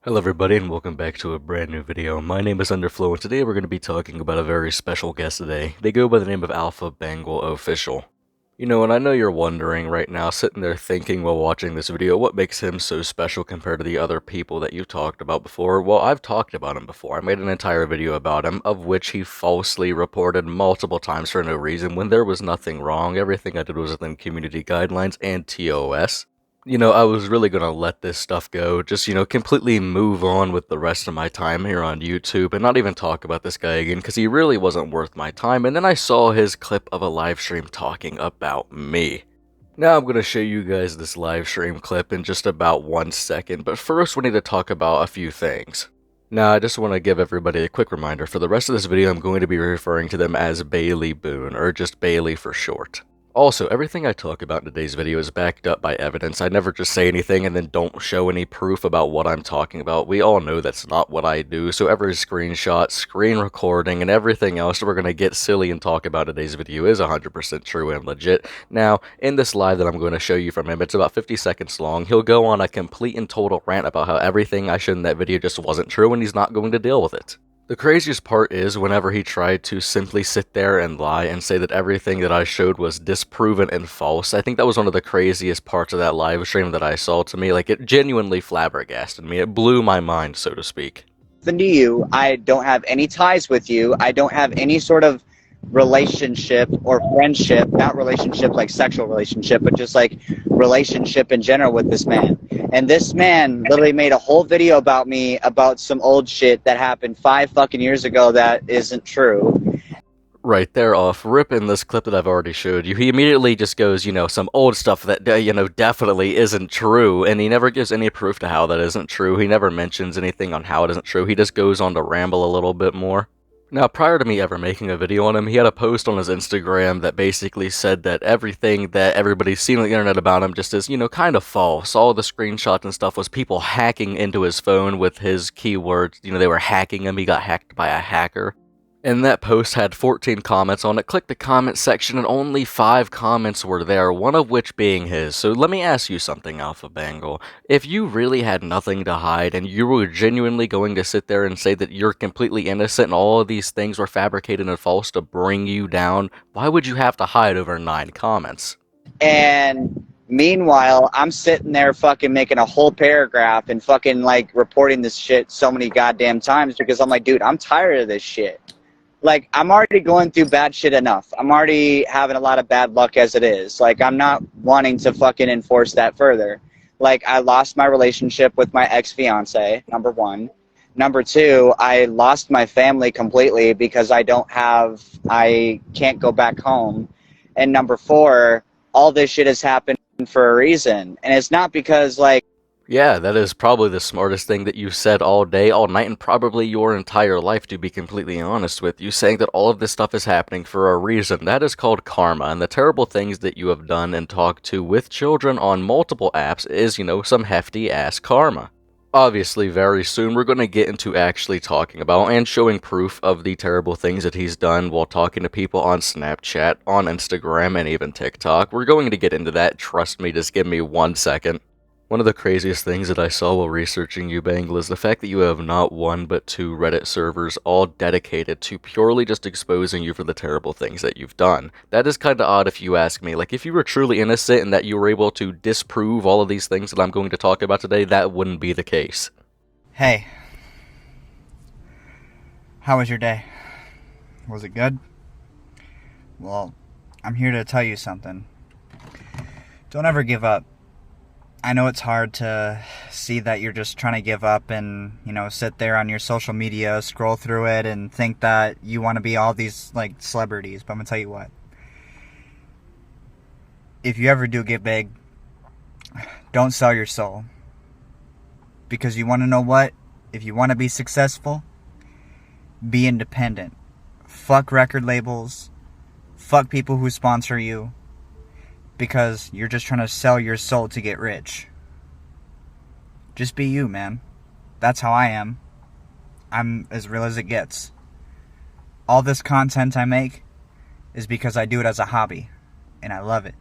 Hello everybody and welcome back to a brand new video. My name is Underflow and today we're going to be talking about a very special guest today. They go by the name of Alphabengalofficial. You know, and I know you're wondering right now, sitting there thinking while watching this video, what makes him so special compared to the other people that you've talked about before? Well, I've talked about him before. I made an entire video about him, of which he falsely reported multiple times for no reason when there was nothing wrong. Everything I did was within community guidelines and TOS. You know, I was really gonna let this stuff go, just, completely move on with the rest of my time here on YouTube and not even talk about this guy again, because he really wasn't worth my time, and then I saw his clip of a live stream talking about me. Now I'm gonna show you guys this live stream clip in just about 1 second, but first we need to talk about a few things. Now, I just want to give everybody a quick reminder, for the rest of this video I'm going to be referring to them as Baylee Boone, or just Baylee for short. Also, everything I talk about in today's video is backed up by evidence. I never just say anything and then don't show any proof about what I'm talking about. We all know that's not what I do, so every screenshot, screen recording, and everything else we're going to get silly and talk about in today's video is 100% true and legit. Now, in this live that I'm going to show you from him, it's about 50 seconds long, he'll go on a complete and total rant about how everything I showed in that video just wasn't true and he's not going to deal with it. The craziest part is whenever he tried to simply sit there and lie and say that everything that I showed was disproven and false. I think that was one of the craziest parts of that live stream that I saw to me. Like, it genuinely flabbergasted me. It blew my mind, so to speak. To you, I don't have any ties with you. I don't have any sort of relationship or friendship, not relationship like sexual relationship, but just like relationship in general with this man. And this man literally made a whole video about me, about some old shit that happened 5 fucking years ago that isn't true. Right there off rip in this clip that I've already showed you, he immediately just goes, some old stuff that, definitely isn't true, and he never gives any proof to how that isn't true. He never mentions anything on how it isn't true. He just goes on to ramble a little bit more. Now, prior to me ever making a video on him, he had a post on his Instagram that basically said that everything that everybody's seen on the internet about him just is, kind of false. All the screenshots and stuff was people hacking into his phone with his keywords. They were hacking him. He got hacked by a hacker. And that post had 14 comments on it. Click the comment section and only 5 comments were there, one of which being his. So let me ask you something, Alpha Bengal. If you really had nothing to hide and you were genuinely going to sit there and say that you're completely innocent and all of these things were fabricated and false to bring you down, why would you have to hide over 9 comments? And meanwhile, I'm sitting there fucking making a whole paragraph and fucking like reporting this shit so many goddamn times because I'm like, dude, I'm tired of this shit. Like, I'm already going through bad shit enough. I'm already having a lot of bad luck as it is. Like, I'm not wanting to fucking enforce that further. Like, I lost my relationship with my ex-fiance, number 1. Number 2, I lost my family completely because I can't go back home. And number 4, all this shit has happened for a reason. And it's not because, like, yeah, that is probably the smartest thing that you've said all day, all night, and probably your entire life, to be completely honest with you, saying that all of this stuff is happening for a reason. That is called karma, and the terrible things that you have done and talked to with children on multiple apps is, some hefty-ass karma. Obviously, very soon, we're going to get into actually talking about and showing proof of the terrible things that he's done while talking to people on Snapchat, on Instagram, and even TikTok. We're going to get into that, trust me, just give me 1 second. One of the craziest things that I saw while researching you, Bangle, is the fact that you have not 1 but 2 Reddit servers all dedicated to purely just exposing you for the terrible things that you've done. That is kinda odd if you ask me. Like, if you were truly innocent and that you were able to disprove all of these things that I'm going to talk about today, that wouldn't be the case. Hey, how was your day? Was it good? Well, I'm here to tell you something. Don't ever give up. I know it's hard to see that you're just trying to give up and, sit there on your social media, scroll through it, and think that you want to be all these, like, celebrities. But I'm going to tell you what. If you ever do get big, don't sell your soul. Because you want to know what? If you want to be successful, be independent. Fuck record labels. Fuck people who sponsor you. Because you're just trying to sell your soul to get rich. Just be you, man. That's how I am. I'm as real as it gets. All this content I make is because I do it as a hobby. And I love it.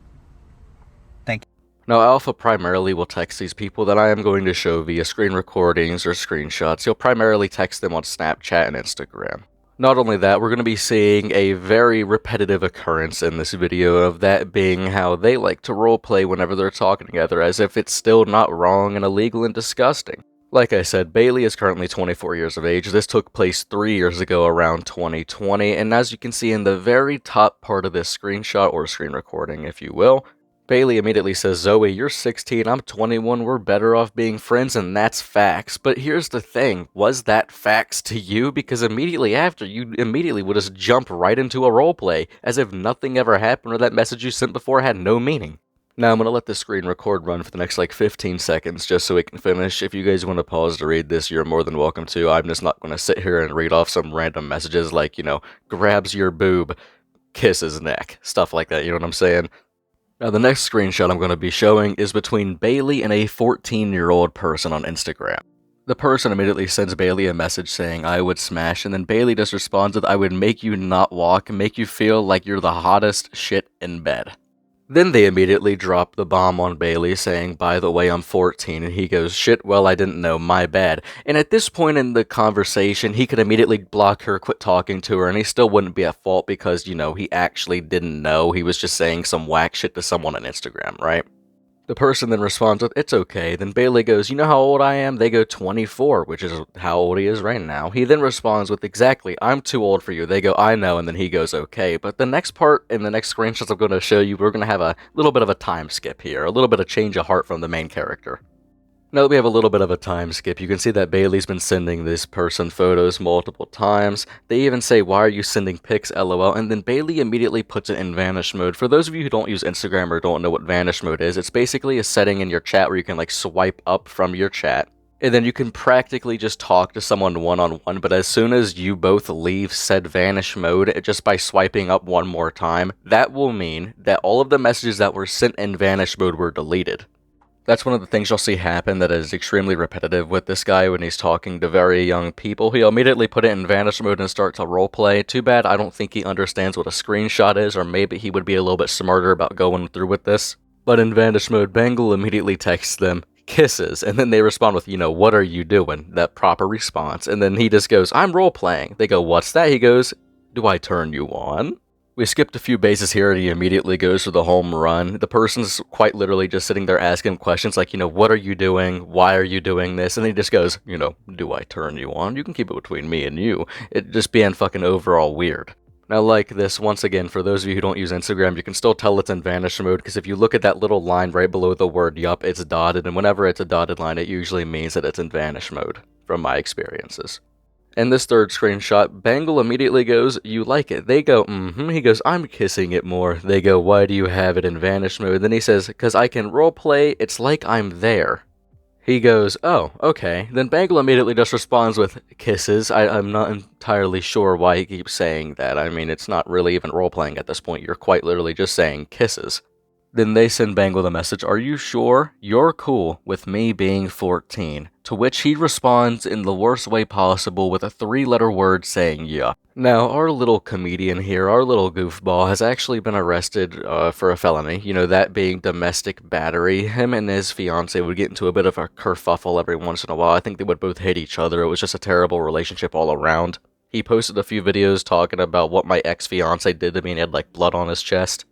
Thank you. Now, Alpha primarily will text these people that I am going to show via screen recordings or screenshots. He'll primarily text them on Snapchat and Instagram. Not only that, we're going to be seeing a very repetitive occurrence in this video of that being how they like to roleplay whenever they're talking together, as if it's still not wrong and illegal and disgusting. Like I said, Baylee is currently 24 years of age. This took place 3 years ago around 2020, and as you can see in the very top part of this screenshot, or screen recording if you will, Baylee immediately says, Zoe, you're 16, I'm 21, we're better off being friends, and that's facts. But here's the thing, was that facts to you? Because immediately after, you immediately would just jump right into a roleplay, as if nothing ever happened or that message you sent before had no meaning. Now I'm going to let the screen record run for the next 15 seconds just so we can finish. If you guys want to pause to read this, you're more than welcome to. I'm just not going to sit here and read off some random messages like, grabs your boob, kisses neck, stuff like that, you know what I'm saying? Now, the next screenshot I'm going to be showing is between Baylee and a 14-year-old person on Instagram. The person immediately sends Baylee a message saying, I would smash, and then Baylee just responds with, I would make you not walk, make you feel like you're the hottest shit in bed. Then they immediately drop the bomb on Baylee saying, by the way, I'm 14, and he goes, shit, well, I didn't know, my bad. And at this point in the conversation, he could immediately block her, quit talking to her, and he still wouldn't be at fault because, he actually didn't know. He was just saying some whack shit to someone on Instagram, right? The person then responds with, it's okay. Then Baylee goes, you know how old I am? They go 24, which is how old he is right now. He then responds with, exactly, I'm too old for you. They go, I know, and then he goes, okay. But the next part in the next screenshots I'm going to show you, we're going to have a little bit of a time skip here, a little bit of change of heart from the main character. Now that we have a little bit of a time skip, you can see that Baylee's been sending this person photos multiple times. They even say, why are you sending pics, lol, and then Baylee immediately puts it in vanish mode. For those of you who don't use Instagram or don't know what vanish mode is, it's basically a setting in your chat where you can swipe up from your chat, and then you can practically just talk to someone one-on-one, but as soon as you both leave said vanish mode, just by swiping up one more time, that will mean that all of the messages that were sent in vanish mode were deleted. That's one of the things you'll see happen that is extremely repetitive with this guy when he's talking to very young people. He'll immediately put it in vanish mode and start to roleplay. Too bad I don't think he understands what a screenshot is, or maybe he would be a little bit smarter about going through with this. But in vanish mode, Bengal immediately texts them, kisses, and then they respond with, what are you doing? That proper response. And then he just goes, I'm roleplaying. They go, what's that? He goes, do I turn you on? We skipped a few bases here and he immediately goes for the home run. The person's quite literally just sitting there asking him questions like, what are you doing? Why are you doing this? And he just goes, do I turn you on? You can keep it between me and you. It just being fucking overall weird. Now, like this, once again, for those of you who don't use Instagram, you can still tell it's in vanish mode, because if you look at that little line right below the word yup, it's dotted, and whenever it's a dotted line, it usually means that it's in vanish mode, from my experiences. In this third screenshot, Bengal immediately goes, you like it. They go, mm-hmm. He goes, I'm kissing it more. They go, why do you have it in vanish mode? Then he says, because I can roleplay, it's like I'm there. He goes, oh, okay. Then Bengal immediately just responds with kisses. I'm not entirely sure why he keeps saying that. I mean, it's not really even roleplaying at this point. You're quite literally just saying kisses. Then they send Bengal the message, are you sure? You're cool with me being 14. To which he responds in the worst way possible with a 3-letter word saying yeah. Now, our little comedian here, our little goofball, has actually been arrested for a felony. That being domestic battery. Him and his fiance would get into a bit of a kerfuffle every once in a while. I think they would both hit each other. It was just a terrible relationship all around. He posted a few videos talking about what my ex-fiance did to me and he had blood on his chest.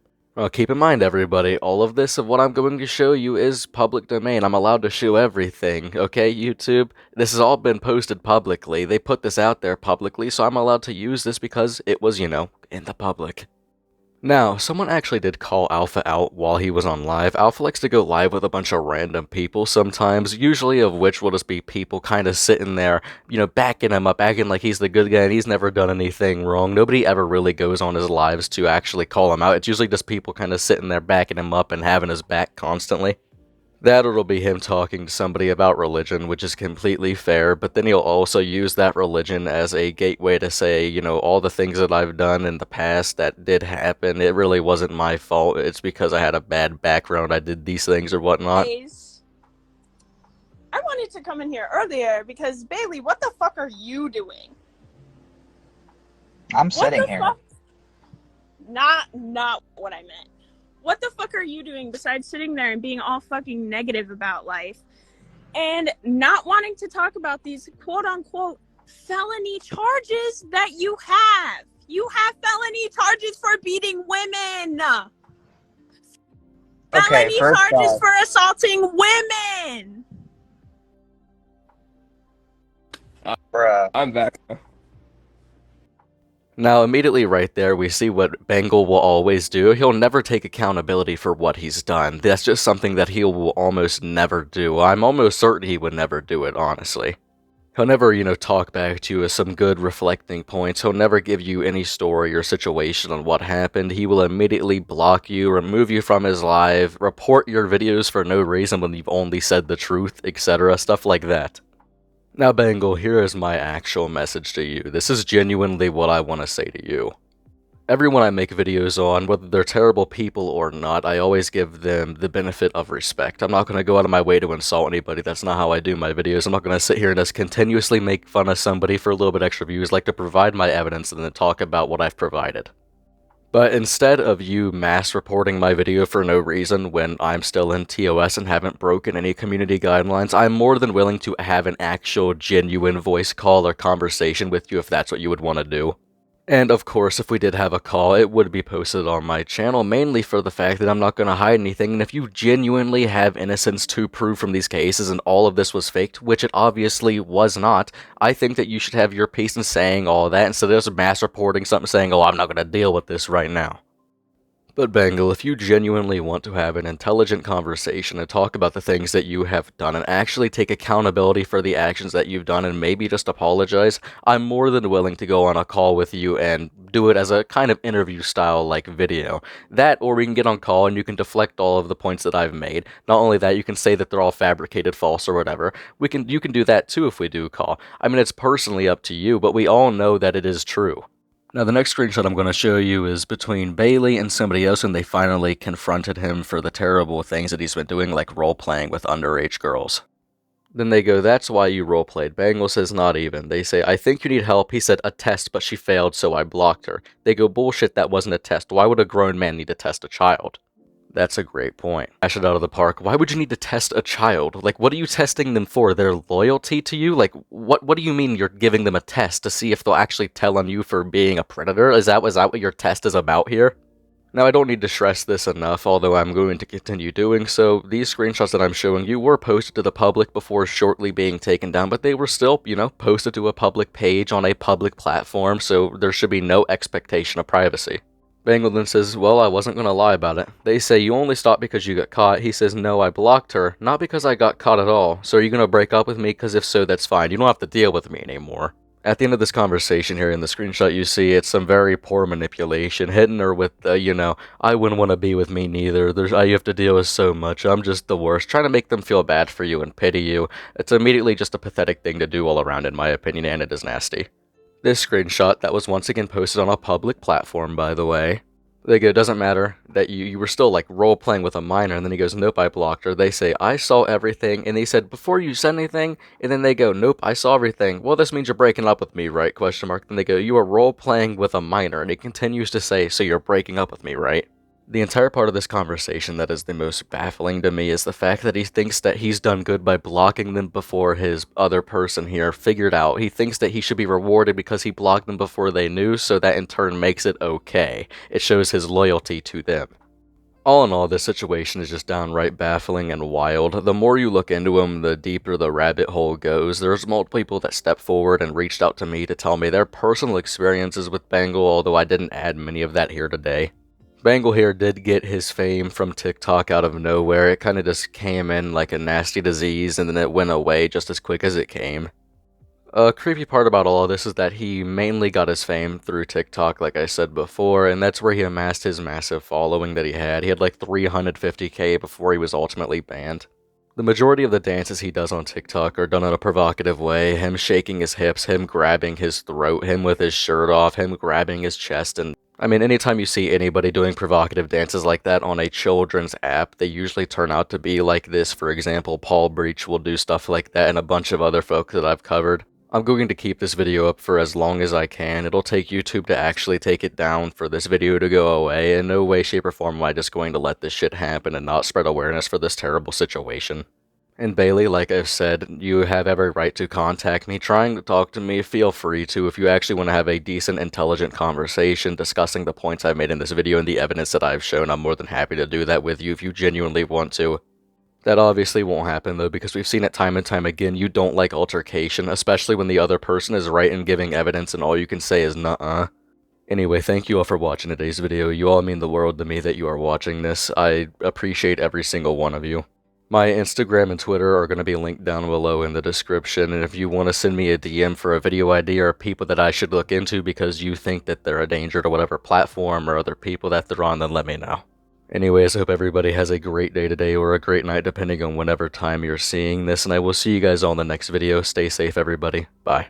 Keep in mind, everybody, all of this of what I'm going to show you is public domain. I'm allowed to show everything, okay, YouTube? This has all been posted publicly. They put this out there publicly, so I'm allowed to use this because it was, in the public. Now, someone actually did call Alpha out while he was on live. Alpha likes to go live with a bunch of random people sometimes, usually of which will just be people kind of sitting there, backing him up, acting like he's the good guy and he's never done anything wrong. Nobody ever really goes on his lives to actually call him out. It's usually just people kind of sitting there backing him up and having his back constantly. That it'll be him talking to somebody about religion, which is completely fair, but then he'll also use that religion as a gateway to say, all the things that I've done in the past that did happen, it really wasn't my fault, it's because I had a bad background, I did these things or whatnot. I wanted to come in here earlier because, Baylee, what the fuck are you doing? I'm sitting here. Not what I meant. what the fuck are you doing besides sitting there and being all fucking negative about life and not wanting to talk about these quote unquote felony charges that you have? You have felony charges for beating women. Okay, Felony first charges off, for assaulting women. bruh. I'm back. Now, immediately right there, we see what Bengal will always do. He'll never take accountability for what he's done. That's just something that he will almost never do. I'm almost certain he would never do it, honestly. He'll never, talk back to you with some good reflecting points. He'll never give you any story or situation on what happened. He will immediately block you, remove you from his live, report your videos for no reason when you've only said the truth, etc. Stuff like that. Now, Bengal, here is my actual message to you. This is genuinely what I want to say to you. Everyone I make videos on, whether they're terrible people or not, I always give them the benefit of respect. I'm not going to go out of my way to insult anybody. That's not how I do my videos. I'm not going to sit here and just continuously make fun of somebody for a little bit extra views. I like to provide my evidence and then talk about what I've provided. But instead of you mass reporting my video for no reason when I'm still in TOS and haven't broken any community guidelines, I'm more than willing to have an actual genuine voice call or conversation with you if that's what you would want to do. And of course, if we did have a call, it would be posted on my channel, mainly for the fact that I'm not going to hide anything, and if you genuinely have innocence to prove from these cases and all of this was faked, which it obviously was not, I think that you should have your piece in saying all that instead of just mass reporting something saying, oh, I'm not going to deal with this right now. But Bengal, if you genuinely want to have an intelligent conversation and talk about the things that you have done and actually take accountability for the actions that you've done and maybe just apologize, I'm more than willing to go on a call with you and do it as a kind of interview style like video. That, or we can get on call and you can deflect all of the points that I've made. Not only that, you can say that they're all fabricated, false, or whatever. You can do that too if we do call. I mean, it's personally up to you, but we all know that it is true. Now, the next screenshot I'm going to show you is between Baylee and somebody else, and they finally confronted him for the terrible things that he's been doing, like role-playing with underage girls. Then they go, that's why you role-played. Bangle says, not even. They say, I think you need help. He said, a test, but she failed, so I blocked her. They go, bullshit, that wasn't a test. Why would a grown man need to test a child? That's a great point. Dash it out of the park. Why would you need to test a child? Like, what are you testing them for? Their loyalty to you? Like, what do you mean you're giving them a test to see if they'll actually tell on you for being a predator? Is that what your test is about here? Now, I don't need to stress this enough, although I'm going to continue doing so. These screenshots that I'm showing you were posted to the public before shortly being taken down, but they were still, posted to a public page on a public platform, so there should be no expectation of privacy. Bangle then says, well, I wasn't going to lie about it. They say, you only stopped because you got caught. He says, no, I blocked her. Not because I got caught at all. So are you going to break up with me? Because if so, that's fine. You don't have to deal with me anymore. At the end of this conversation here in the screenshot you see, it's some very poor manipulation, hitting her with, I wouldn't want to be with me neither. You have to deal with so much. I'm just the worst. Trying to make them feel bad for you and pity you. It's immediately just a pathetic thing to do all around, in my opinion, and it is nasty. This screenshot that was once again posted on a public platform, by the way. They go, doesn't matter that you were still like role-playing with a minor, and then he goes, nope, I blocked her. They say, I saw everything, and he said, before you said anything, and then they go, nope, I saw everything. Well, this means you're breaking up with me, right? Question mark. Then they go, you are role-playing with a minor, and he continues to say, so you're breaking up with me, right? The entire part of this conversation that is the most baffling to me is the fact that he thinks that he's done good by blocking them before his other person here figured out. He thinks that he should be rewarded because he blocked them before they knew, so that in turn makes it okay. It shows his loyalty to them. All in all, this situation is just downright baffling and wild. The more you look into him, the deeper the rabbit hole goes. There's multiple people that stepped forward and reached out to me to tell me their personal experiences with Bengal, although I didn't add many of that here today. Bangle here did get his fame from TikTok out of nowhere. It kind of just came in like a nasty disease, and then it went away just as quick as it came. A creepy part about all of this is that he mainly got his fame through TikTok, like I said before, and that's where he amassed his massive following that he had. He had like 350k before he was ultimately banned. The majority of the dances he does on TikTok are done in a provocative way. Him shaking his hips, him grabbing his throat, him with his shirt off, him grabbing his chest, and I mean, anytime you see anybody doing provocative dances like that on a children's app, they usually turn out to be like this. For example, Paul Breach will do stuff like that, and a bunch of other folk that I've covered. I'm going to keep this video up for as long as I can. It'll take YouTube to actually take it down for this video to go away. In no way, shape, or form am I just going to let this shit happen and not spread awareness for this terrible situation. And Baylee, like I've said, you have every right to contact me. Trying to talk to me, feel free to. If you actually want to have a decent, intelligent conversation discussing the points I've made in this video and the evidence that I've shown, I'm more than happy to do that with you if you genuinely want to. That obviously won't happen though, because we've seen it time and time again. You don't like altercation, especially when the other person is right in giving evidence and all you can say is nuh-uh. Anyway, thank you all for watching today's video. You all mean the world to me that you are watching this. I appreciate every single one of you. My Instagram and Twitter are going to be linked down below in the description, and if you want to send me a DM for a video idea or people that I should look into because you think that they're a danger to whatever platform or other people that they're on, then let me know. Anyways, I hope everybody has a great day today or a great night depending on whenever time you're seeing this, and I will see you guys all in the next video. Stay safe, everybody. Bye.